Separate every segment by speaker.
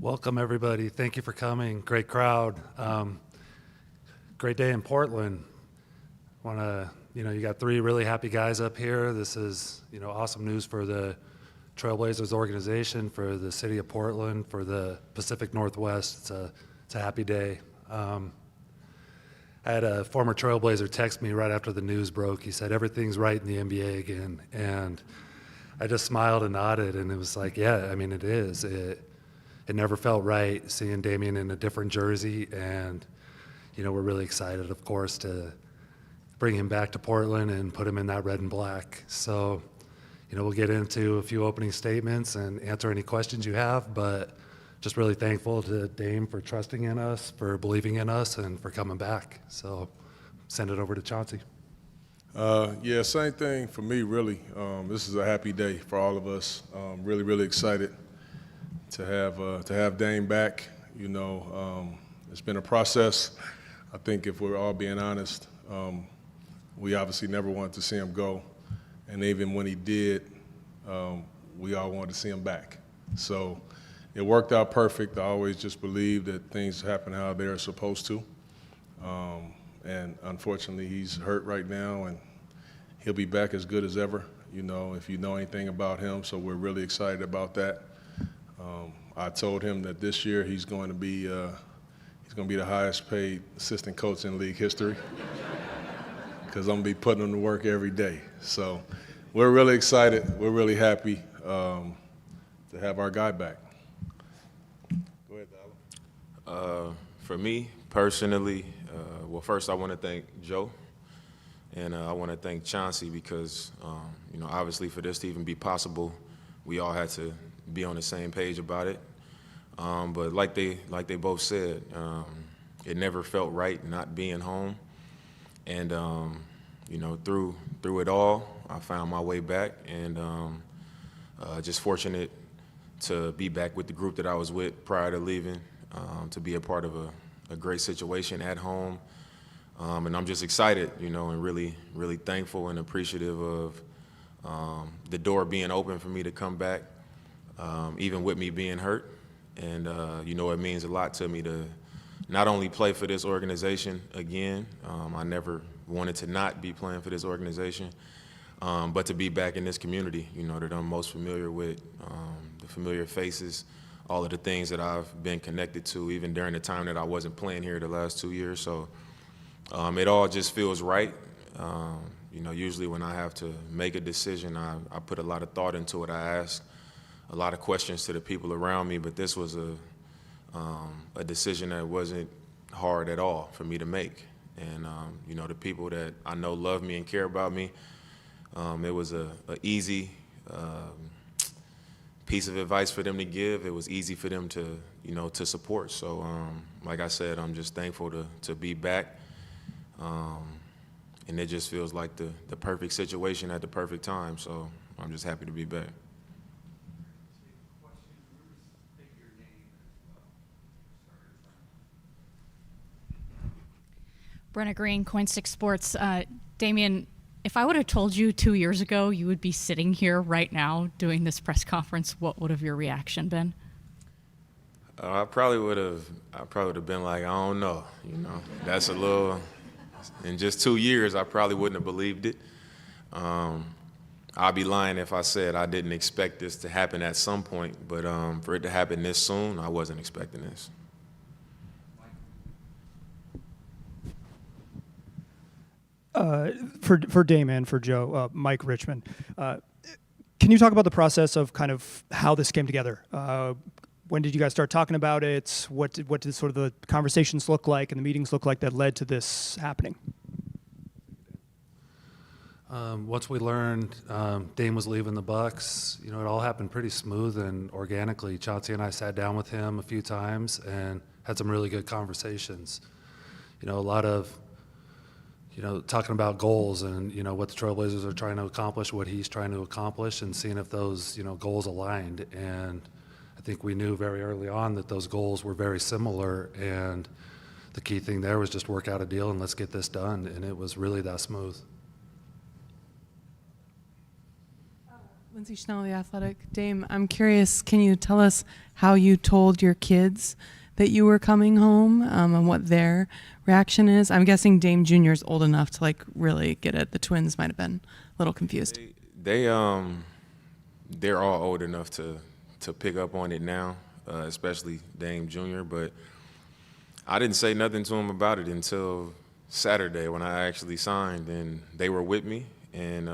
Speaker 1: Welcome, everybody. Thank you for coming. Great crowd. Great day in Portland. You got three really happy guys up here. This is, awesome news for the Trailblazers organization, for the city of Portland, for the Pacific Northwest. It's a happy day. I had a former Trailblazer text me right after the news broke. He said, everything's right in the NBA again. And I just smiled and nodded, and it was like, yeah, I mean, it is. It never felt right seeing Damian in a different jersey, and we're really excited, of course, to bring him back to Portland and put him in that red and black. So, we'll get into a few opening statements and answer any questions you have, but just really thankful to Dame for trusting in us, for believing in us, and for coming back. So, send it over to Chauncey.
Speaker 2: Yeah, same thing for me, really. This is a happy day for all of us. Really, really excited to have Dame back. It's been a process. I think if we're all being honest, we obviously never wanted to see him go, and even when he did, we all wanted to see him back. So it worked out perfect. I always just believe that things happen how they're supposed to, and unfortunately he's hurt right now, and he'll be back as good as ever, if you know anything about him. So we're really excited about that. I told him that this year he's going to be the highest paid assistant coach in league history because I'm going to be putting him to work every day. So we're really excited. We're really happy to have our guy back. Go ahead, Dollar.
Speaker 3: For me, personally, first I want to thank Joe, and I want to thank Chauncey because, obviously for this to even be possible, we all had to be on the same page about it. But like they both said, it never felt right not being home. And, through it all, I found my way back, and just fortunate to be back with the group that I was with prior to leaving, to be a part of a great situation at home. And I'm just excited, and really, really thankful and appreciative of the door being open for me to come back. Even with me being hurt. And, it means a lot to me to not only play for this organization again, I never wanted to not be playing for this organization, but to be back in this community, that I'm most familiar with, the familiar faces, all of the things that I've been connected to, even during the time that I wasn't playing here the last 2 years. So it all just feels right. Usually when I have to make a decision, I put a lot of thought into it. I ask a lot of questions to the people around me, but this was a decision that wasn't hard at all for me to make. And the people that I know love me and care about me, it was a easy piece of advice for them to give. It was easy for them to support. So like I said, I'm just thankful to be back. And it just feels like the perfect situation at the perfect time. So I'm just happy to be back.
Speaker 4: Brenna Green, Coin6 Sports. Damian, if I would have told you 2 years ago you would be sitting here right now doing this press conference, what would have your reaction been?
Speaker 3: I probably would have been like, I don't know. That's a little. In just 2 years, I probably wouldn't have believed it. I'd be lying if I said I didn't expect this to happen at some point, but for it to happen this soon, I wasn't expecting this.
Speaker 5: For Dame and for Joe, Mike Richmond, can you talk about the process of kind of how this came together? When did you guys start talking about it? What did sort of the conversations look like and the meetings look like that led to this happening?
Speaker 1: Once we learned Dame was leaving the Bucks, it all happened pretty smooth and organically. Chauncey and I sat down with him a few times and had some really good conversations. A lot of talking about goals and, what the Trailblazers are trying to accomplish, what he's trying to accomplish, and seeing if those, goals aligned. And I think we knew very early on that those goals were very similar, and the key thing there was just work out a deal and let's get this done, and it was really that smooth.
Speaker 6: Lindsay Schnell, The Athletic. Dame, I'm curious, can you tell us how you told your kids that you were coming home, and what their reaction is? I'm guessing Dame Jr. is old enough to like really get it. The twins might have been a little confused.
Speaker 3: They're all old enough to pick up on it now, especially Dame Jr. But I didn't say nothing to them about it until Saturday when I actually signed, and they were with me, and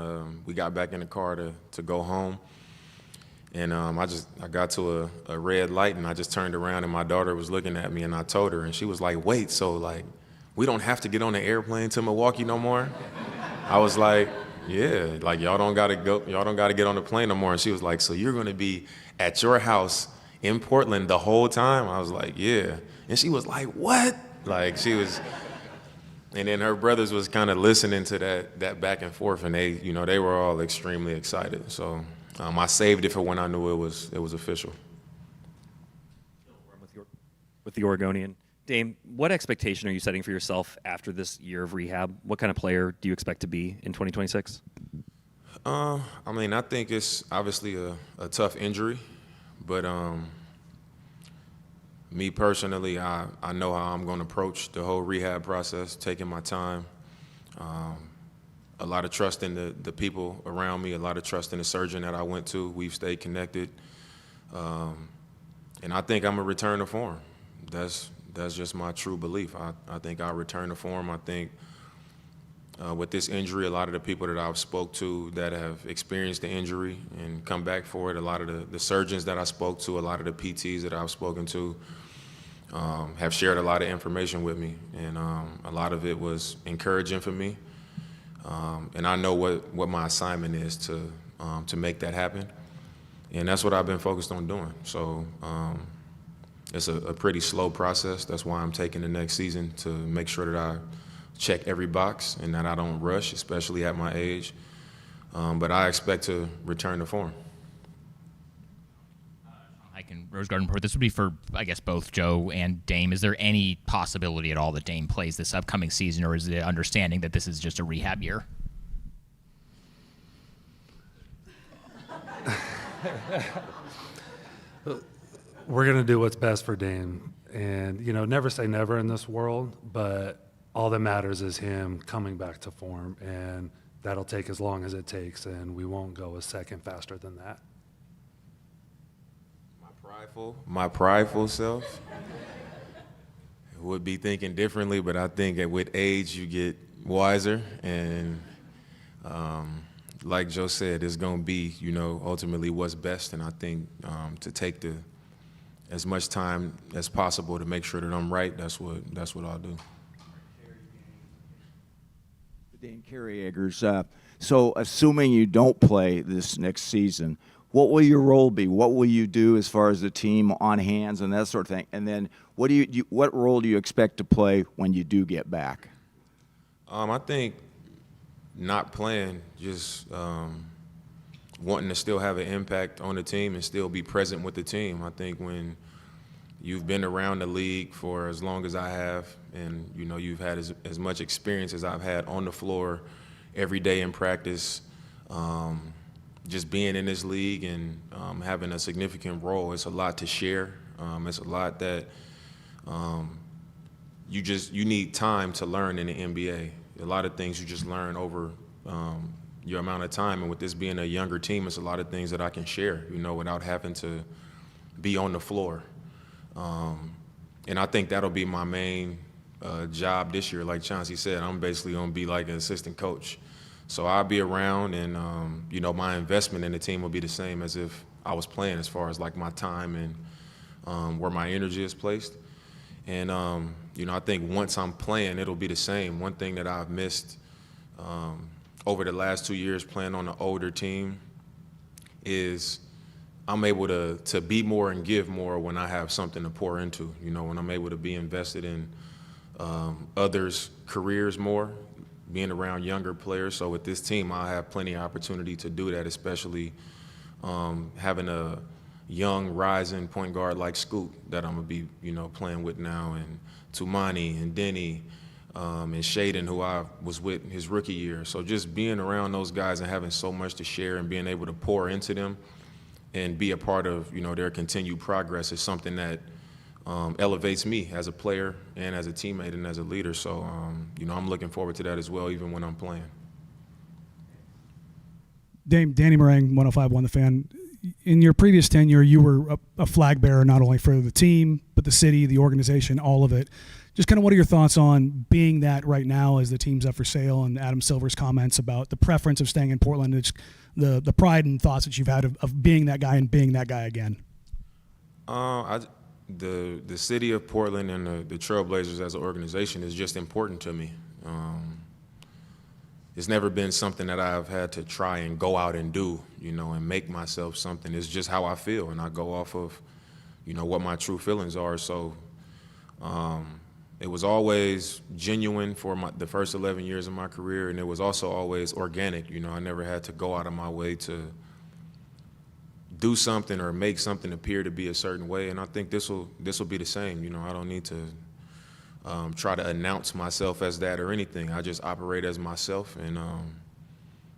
Speaker 3: we got back in the car to go home. And I got to a red light, and I just turned around, and my daughter was looking at me, and I told her, and she was like, "Wait, so like we don't have to get on the airplane to Milwaukee no more?" I was like, "Yeah, like y'all don't gotta get on the plane no more." And she was like, "So you're gonna be at your house in Portland the whole time?" I was like, "Yeah." And she was like, "What?" Like she was. And then her brothers was kind of listening to that back and forth, and they were all extremely excited. So I saved it for when I knew it was official.
Speaker 7: With the Oregonian. Dame, what expectation are you setting for yourself after this year of rehab? What kind of player do you expect to be in 2026?
Speaker 3: I mean, I think it's obviously a tough injury, but me personally, I know how I'm going to approach the whole rehab process, taking my time. A lot of trust in the people around me, a lot of trust in the surgeon that I went to. We've stayed connected. And I think I'm going to return to form. That's just my true belief. I think I'll return to form. I think with this injury, a lot of the people that I've spoke to that have experienced the injury and come back for it, a lot of the surgeons that I spoke to, a lot of the PTs that I've spoken to have shared a lot of information with me. And a lot of it was encouraging for me. And I know what my assignment is to make that happen. And that's what I've been focused on doing. So it's a pretty slow process. That's why I'm taking the next season to make sure that I check every box and that I don't rush, especially at my age. But I expect to return to form.
Speaker 8: I can Rose Garden Report. This would be for, I guess, both Joe and Dame. Is there any possibility at all that Dame plays this upcoming season, or is the understanding that this is just a rehab year?
Speaker 1: We're going to do what's best for Dame. And, never say never in this world, but all that matters is him coming back to form, and that'll take as long as it takes, and we won't go a second faster than that.
Speaker 3: My prideful self would be thinking differently, but I think that with age you get wiser, and like Joe said, it's going to be, ultimately what's best, and I think to take as much time as possible to make sure that I'm right, that's what I'll do.
Speaker 9: Dan Carriagers, so assuming you don't play this next season, what will your role be? What will you do as far as the team on hands and that sort of thing? And then what role do you expect to play when you do get back?
Speaker 3: I think not playing, just wanting to still have an impact on the team and still be present with the team. I think when you've been around the league for as long as I have, and you've had as much experience as I've had on the floor every day in practice, just being in this league and having a significant role, it's a lot to share. It's a lot that you need time to learn in the NBA. A lot of things you just learn over your amount of time, and with this being a younger team, it's a lot of things that I can share, without having to be on the floor. And I think that'll be my main job this year. Like Chauncey said, I'm basically going to be like an assistant coach. So I'll be around, and my investment in the team will be the same as if I was playing, as far as like my time and where my energy is placed. And I think once I'm playing, it'll be the same. One thing that I've missed over the last 2 years playing on an older team is I'm able to be more and give more when I have something to pour into. When I'm able to be invested in others' careers more, being around younger players. So with this team, I have plenty of opportunity to do that, especially having a young, rising point guard like Scoot that I'm going to be, playing with now, and Tumani and Denny, and Shaden, who I was with his rookie year. So just being around those guys and having so much to share and being able to pour into them and be a part of, you know, their continued progress is something that elevates me as a player and as a teammate and as a leader. So, you know, I'm looking forward to that as well, even when I'm playing.
Speaker 10: Danny Meringue, 105.1 The Fan. In your previous tenure, you were a flag bearer not only for the team, but the city, the organization, all of it. Just kind of what are your thoughts on being that right now as the team's up for sale, and Adam Silver's comments about the preference of staying in Portland, it's the pride and thoughts that you've had of being that guy and being that guy again?
Speaker 3: The city of Portland and the Trailblazers as an organization is just important to me. It's never been something that I've had to try and go out and do, you know, and make myself something. It's just how I feel, and I go off of, you know, what my true feelings are. So it was always genuine for the first 11 years of my career, and it was also always organic. You know, I never had to go out of my way to do something or make something appear to be a certain way, and I think this will be the same. You know, I don't need to try to announce myself as that or anything. I just operate as myself, and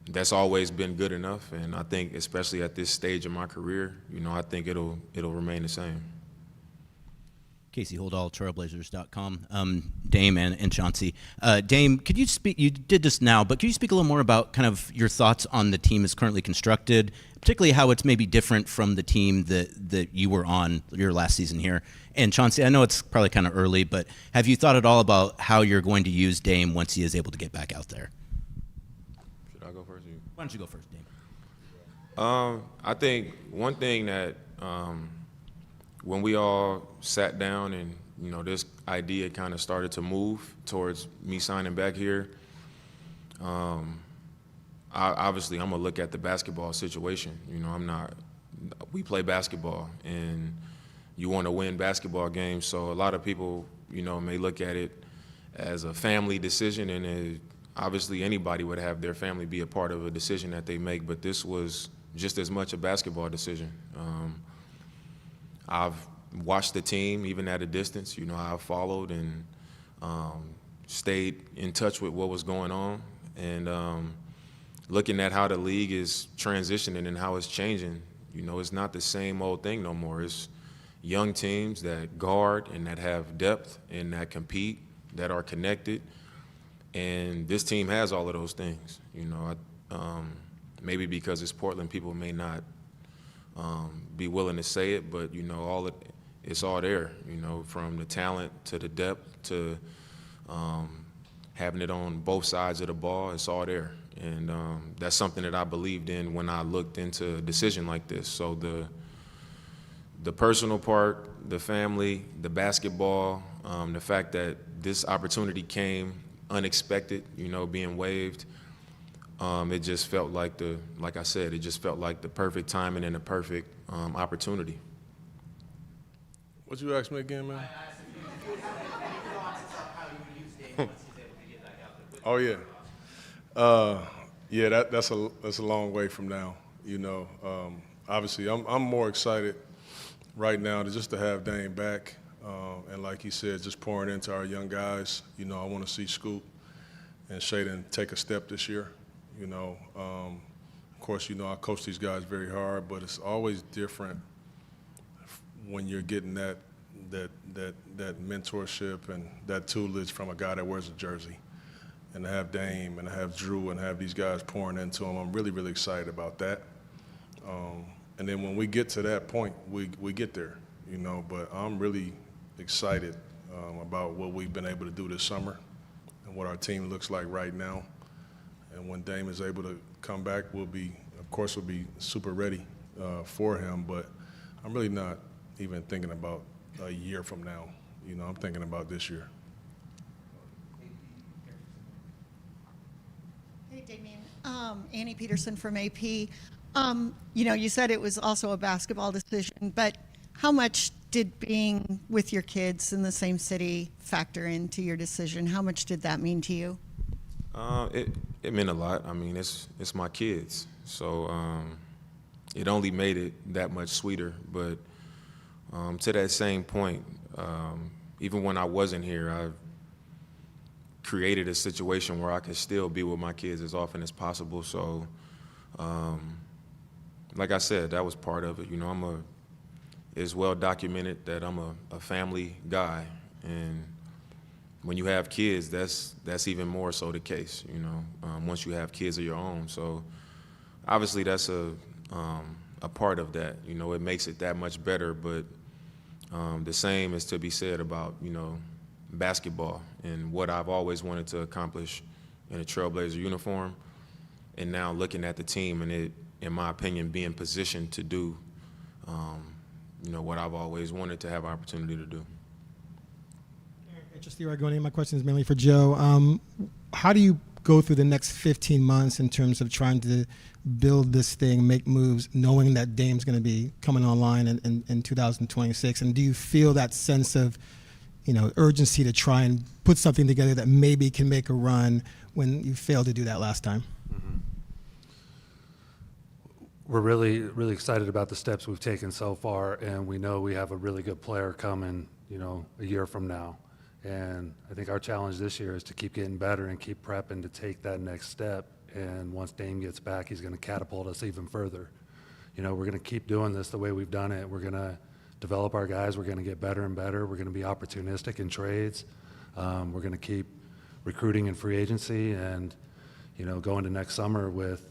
Speaker 3: that's always been good enough. And I think, especially at this stage of my career, you know, I think it'll remain the same.
Speaker 11: Casey Holdall, Trailblazers.com. Dame and Chauncey. Dame, could you speak? You did this now, but could you speak a little more about kind of your thoughts on the team as currently constructed, particularly how it's maybe different from the team that you were on your last season here? And Chauncey, I know it's probably kind of early, but have you thought at all about how you're going to use Dame once he is able to get back out there?
Speaker 3: Should I go first?
Speaker 11: Why don't you go first, Dame?
Speaker 3: I think one thing that when we all sat down and, you know, this idea kind of started to move towards me signing back here, obviously I'm gonna look at the basketball situation. You know, we play basketball and you want to win basketball games. So a lot of people, you know, may look at it as a family decision, and obviously anybody would have their family be a part of a decision that they make, but this was just as much a basketball decision. I've watched the team even at a distance. You know, I've followed and stayed in touch with what was going on, and looking at how the league is transitioning and how it's changing. You know, it's not the same old thing no more. It's young teams that guard and that have depth and that compete, that are connected, and this team has all of those things. You know, maybe because it's Portland, people may not be willing to say it, but, you know, it's all there, you know, from the talent to the depth to having it on both sides of the ball. It's all there, and that's something that I believed in when I looked into a decision like this. So the personal part, the family, the basketball, the fact that this opportunity came unexpected, you know, being waived, it just felt like like I said, it just felt like the perfect timing and the perfect opportunity.
Speaker 2: What you asked me again, man? Oh yeah, yeah. That's a long way from now. You know, obviously, I'm more excited right now to have Dame back, and like he said, just pouring into our young guys. You know, I want to see Scoop and Shaden take a step this year. You know, of course, you know, I coach these guys very hard, but it's always different when you're getting that mentorship and that tutelage from a guy that wears a jersey. And to have Dame and to have Drew and have these guys pouring into him, I'm really, really excited about that. And then when we get to that point, we get there, you know. But I'm really excited about what we've been able to do this summer and what our team looks like right now. And when Dame is able to come back, we'll be super ready for him. But I'm really not even thinking about a year from now. You know, I'm thinking about this year.
Speaker 12: Hey, Damian. Annie Peterson from AP. You know, you said it was also a basketball decision, but how much did being with your kids in the same city factor into your decision? How much did that mean to you?
Speaker 3: It meant a lot. I mean, it's my kids, so it only made it that much sweeter. But to that same point, even when I wasn't here, created a situation where I could still be with my kids as often as possible. So, like I said, that was part of it. You know, it's well documented that I'm a family guy, and when you have kids, that's even more so the case. You know, once you have kids of your own. So, obviously, that's a part of that. You know, it makes it that much better. But the same is to be said about, you know, basketball and what I've always wanted to accomplish in a Trailblazer uniform, and now looking at the team and it, in my opinion, being positioned to do, you know, what I've always wanted to have opportunity to do.
Speaker 13: Just the Oregonian. My question is mainly for Joe. How do you go through the next 15 months in terms of trying to build this thing, make moves, knowing that Dame's going to be coming online in 2026? And do you feel that sense of, you know, urgency to try and put something together that maybe can make a run when you failed to do that last time?
Speaker 1: Mm-hmm. We're really, really excited about the steps we've taken so far, and we know we have a really good player coming, you know, a year from now. And I think our challenge this year is to keep getting better and keep prepping to take that next step. And once Dame gets back, he's going to catapult us even further. You know, we're going to keep doing this the way we've done it. We're going to develop our guys. We're going to get better and better. We're going to be opportunistic in trades. We're going to keep recruiting in free agency and, you know, go into next summer with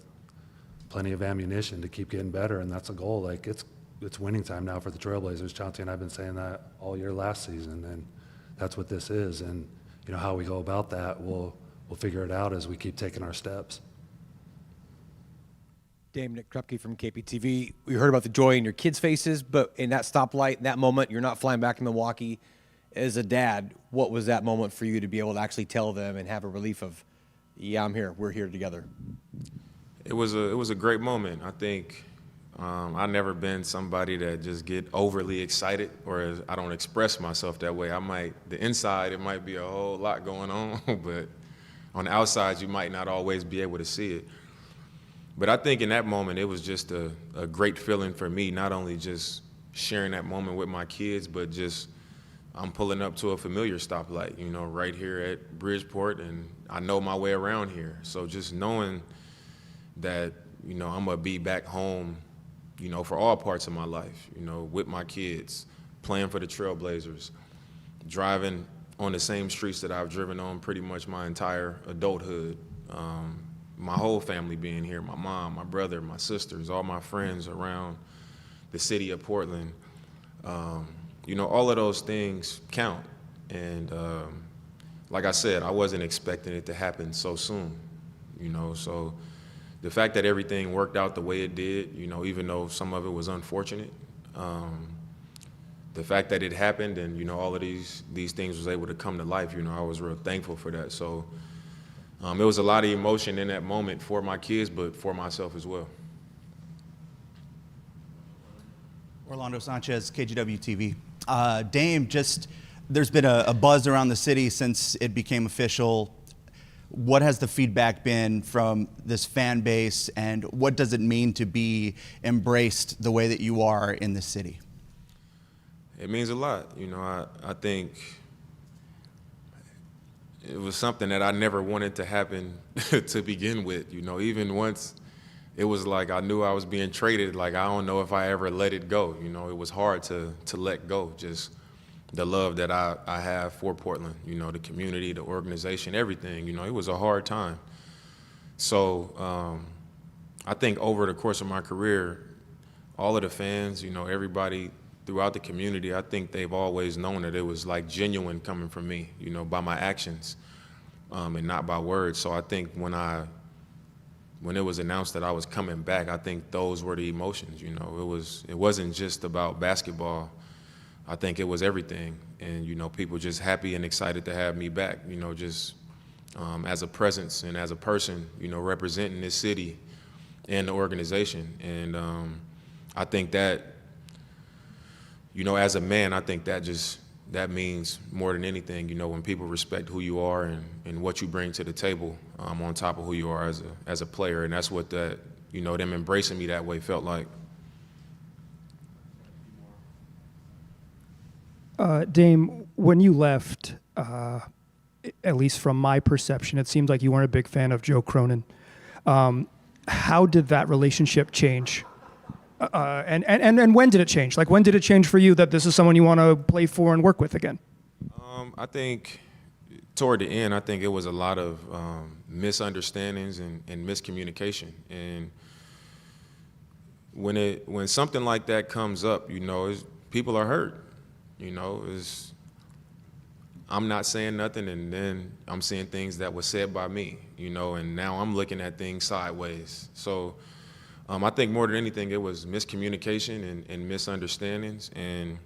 Speaker 1: plenty of ammunition to keep getting better. And that's a goal. Like, it's winning time now for the Trailblazers. Chauncey and I have been saying that all year last season, and that's what this is. And, you know, how we go about that, we'll figure it out as we keep taking our steps.
Speaker 14: Dame, Nick Krupke from KPTV. We heard about the joy in your kids' faces, but in that stoplight, in that moment, you're not flying back to Milwaukee. As a dad, what was that moment for you to be able to actually tell them and have a relief of, yeah, I'm here, we're here together?
Speaker 3: It was a great moment. I think I've never been somebody that just get overly excited, or I don't express myself that way. The inside, it might be a whole lot going on, but on the outside, you might not always be able to see it. But I think in that moment, it was just a great feeling for me, not only just sharing that moment with my kids, but just I'm pulling up to a familiar stoplight, you know, right here at Bridgeport, and I know my way around here. So just knowing that, you know, I'm going to be back home, you know, for all parts of my life, you know, with my kids, playing for the Trailblazers, driving on the same streets that I've driven on pretty much my entire adulthood. My whole family being here, my mom, my brother, my sisters, all my friends around the city of Portland. You know, all of those things count. And like I said, I wasn't expecting it to happen so soon, you know, so the fact that everything worked out the way it did, you know, even though some of it was unfortunate, the fact that it happened and, you know, all of these things was able to come to life, you know, I was real thankful for that. So it was a lot of emotion in that moment for my kids, but for myself as well.
Speaker 15: Orlando Sanchez, KGW TV. Dame, there's been a buzz around the city since it became official. What has the feedback been from this fan base, and what does it mean to be embraced the way that you are in the city?
Speaker 3: It means a lot. You know, I think it was something that I never wanted to happen to begin with. You know, even once it was like I knew I was being traded, like I don't know if I ever let it go. You know, it was hard to let go, just the love that I have for Portland, you know, the community, the organization, everything. You know, it was a hard time. So I think over the course of my career, all of the fans, you know, everybody throughout the community, I think they've always known that it was like genuine coming from me, you know, by my actions and not by words. So I think when it was announced that I was coming back, I think those were the emotions, you know. It wasn't just about basketball. I think it was everything. And, you know, people just happy and excited to have me back, you know, just as a presence and as a person, you know, representing this city and the organization. And I think that, you know, as a man, I think that means more than anything, you know, when people respect who you are and what you bring to the table on top of who you are as a player. And that's what that, you know, them embracing me that way felt like.
Speaker 5: Dame, when you left, at least from my perception, it seems like you weren't a big fan of Joe Cronin. How did that relationship change? And when did it change? Like, when did it change for you that this is someone you want to play for and work with again?
Speaker 3: I think toward the end, I think it was a lot of misunderstandings and miscommunication. And when something like that comes up, people are hurt. I'm not saying nothing, and then I'm seeing things that were said by me, and now I'm looking at things sideways. So I think more than anything, it was miscommunication and misunderstandings. And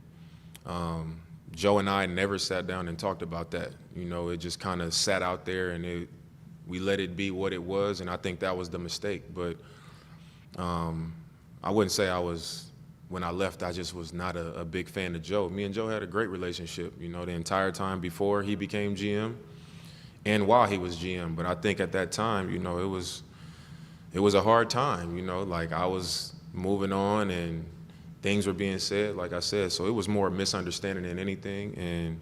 Speaker 3: Joe and I never sat down and talked about that. It just kind of sat out there, and we let it be what it was, and I think that was the mistake. But I wouldn't say when I left, I just was not a big fan of Joe. Me and Joe had a great relationship, the entire time before he became GM and while he was GM. But I think at that time, it was a hard time, like I was moving on and things were being said, like I said. So it was more a misunderstanding than anything. And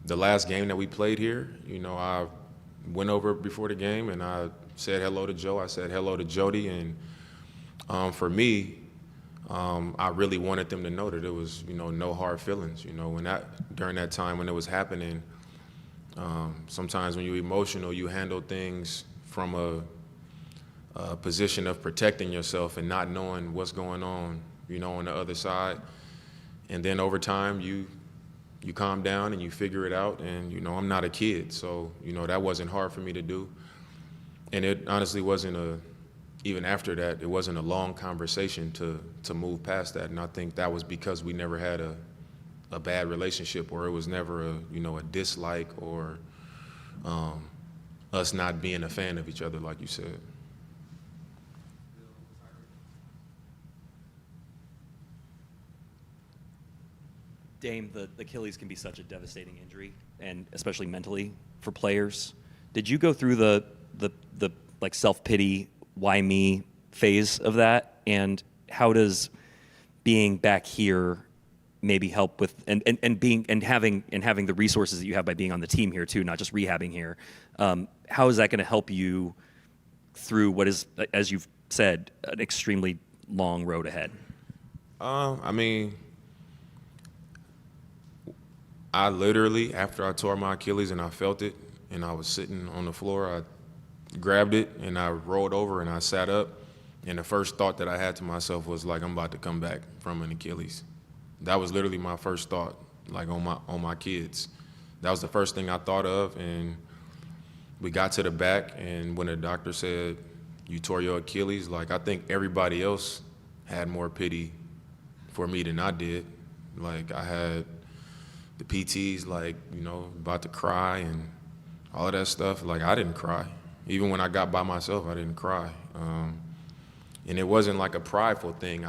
Speaker 3: the last game that we played here, I went over before the game and I said hello to Joe. I said hello to Jody. And for me, I really wanted them to know that it was, no hard feelings. During that time when it was happening, sometimes when you're emotional, you handle things from a position of protecting yourself and not knowing what's going on, on the other side. And then over time, you calm down and you figure it out. And, I'm not a kid, so, that wasn't hard for me to do. And it honestly wasn't even after that, it wasn't a long conversation to move past that. And I think that was because we never had a bad relationship, or it was never a dislike or us not being a fan of each other, like you said.
Speaker 7: Dame, the Achilles can be such a devastating injury, and especially mentally for players. Did you go through the like self-pity, why me phase of that? And how does being back here maybe help with and having the resources that you have by being on the team here too, not just rehabbing here? How is that going to help you through what is, as you've said, an extremely long road ahead?
Speaker 3: I literally, after I tore my Achilles and I felt it, and I was sitting on the floor, I grabbed it and I rolled over and I sat up, and the first thought that I had to myself was like, I'm about to come back from an Achilles. That was literally my first thought, like on my kids. That was the first thing I thought of. And we got to the back, and when the doctor said, you tore your Achilles, like, I think everybody else had more pity for me than I did. Like, I had the PTs, like, about to cry and all of that stuff. Like, I didn't cry. Even when I got by myself, I didn't cry. And it wasn't like a prideful thing.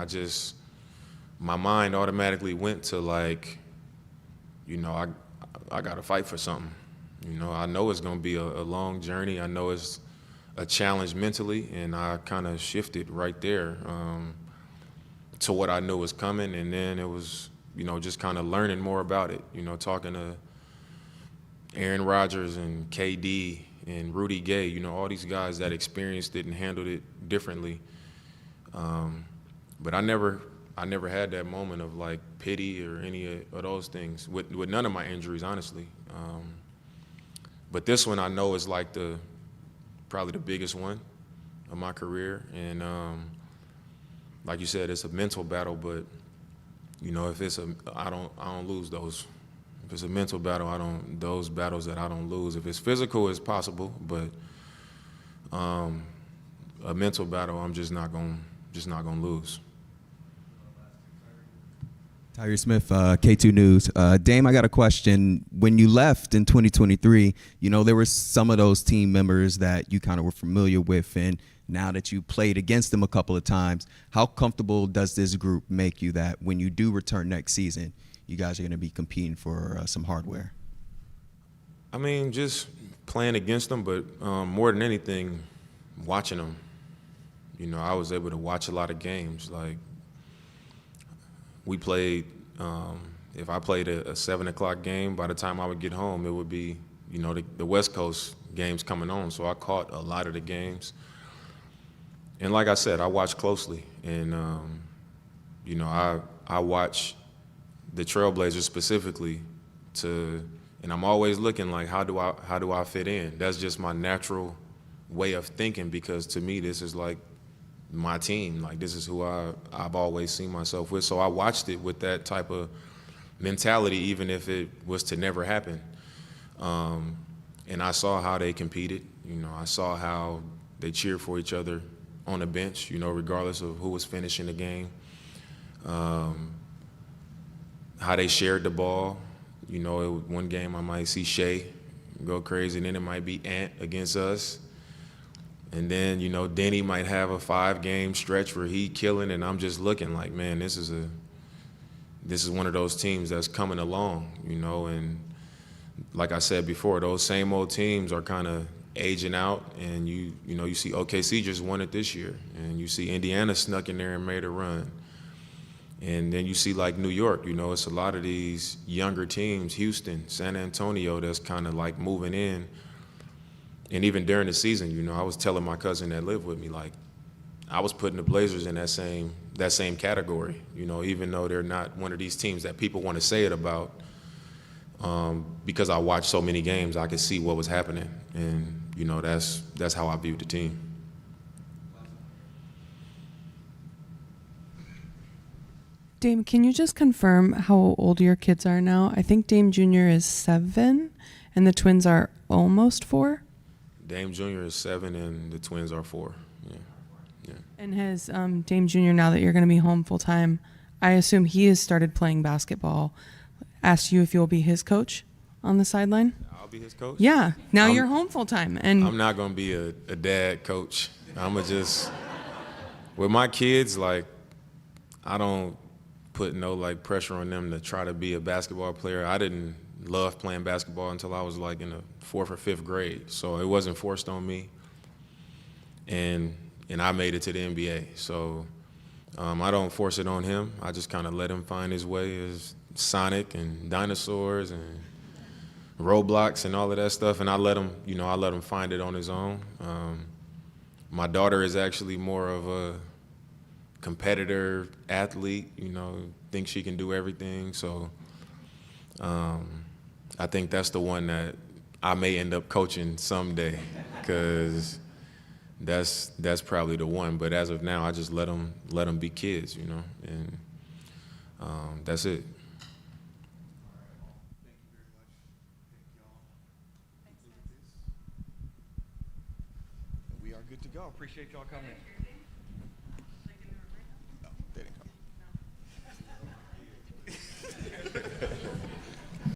Speaker 3: My mind automatically went to like, I got to fight for something. I know it's going to be a long journey. I know it's a challenge mentally, and I kind of shifted right there to what I knew was coming. And then it was, just kind of learning more about it, talking to Aaron Rodgers and KD and Rudy Gay, all these guys that experienced it and handled it differently. But I never had that moment of like pity or any of those things with none of my injuries, honestly. But this one I know is like probably the biggest one of my career. And like you said, it's a mental battle, but if I don't lose those. If it's a mental battle, those battles that I don't lose. If it's physical, it's possible, but a mental battle, I'm just not gonna lose.
Speaker 16: Tyre Smith, K2 News. Dame, I got a question. When you left in 2023, there were some of those team members that you kind of were familiar with, and now that you played against them a couple of times, how comfortable does this group make you that when you do return next season, you guys are going to be competing for some hardware?
Speaker 3: Just playing against them, but more than anything, watching them. I was able to watch a lot of games. Like, we played if I played a 7 o'clock game, by the time I would get home, it would be, you know, the West Coast games coming on. So I caught a lot of the games. And like I said, I watch closely. And, you know, I watch the Trailblazers specifically and I'm always looking like, how do I fit in? That's just my natural way of thinking, because to me, this is like my team. Like, this is who I've always seen myself with. So I watched it with that type of mentality, even if it was to never happen. And I saw how they competed. You know, I saw how they cheered for each other on the bench, you know, regardless of who was finishing the game. How they shared the ball. You know, one game I might see Shea go crazy, and then it might be Ant against us. And then, you know, Denny might have a 5-game stretch where he killing, and I'm just looking like, man, this is one of those teams that's coming along, you know. And like I said before, those same old teams are kind of aging out, and you know, you see OKC just won it this year, and you see Indiana snuck in there and made a run. And then you see like New York, you know, it's a lot of these younger teams, Houston, San Antonio, that's kind of like moving in. And even during the season, you know, I was telling my cousin that lived with me, like, I was putting the Blazers in that same category, you know, even though they're not one of these teams that people want to say it about. Because I watched so many games, I could see what was happening. And, you know, that's how I viewed the team.
Speaker 6: Dame, can you just confirm how old your kids are now? I think Dame Jr. is 7 and the twins are almost 4.
Speaker 3: Dame Jr. is 7 and the twins are 4. Yeah.
Speaker 6: And has Dame Jr., now that you're going to be home full time, I assume he has started playing basketball, asked you if you'll be his coach on the sideline?
Speaker 3: I'll be his coach?
Speaker 6: Yeah. Now you're home full time. And
Speaker 3: I'm not going to be a dad coach. I'm going to just, with my kids, like, I don't put no like pressure on them to try to be a basketball player. I didn't love playing basketball until I was like in the 4th or 5th grade. So it wasn't forced on me. And I made it to the NBA. So I don't force it on him. I just kind of let him find his way as Sonic and dinosaurs and Roblox and all of that stuff. And I let him find it on his own. My daughter is actually more of a competitor athlete, you know, thinks she can do everything. So I think that's the one that I may end up coaching someday, because that's probably the one. But as of now, I just let them be kids, you know, and that's it.
Speaker 14: We are good to go. Appreciate y'all coming.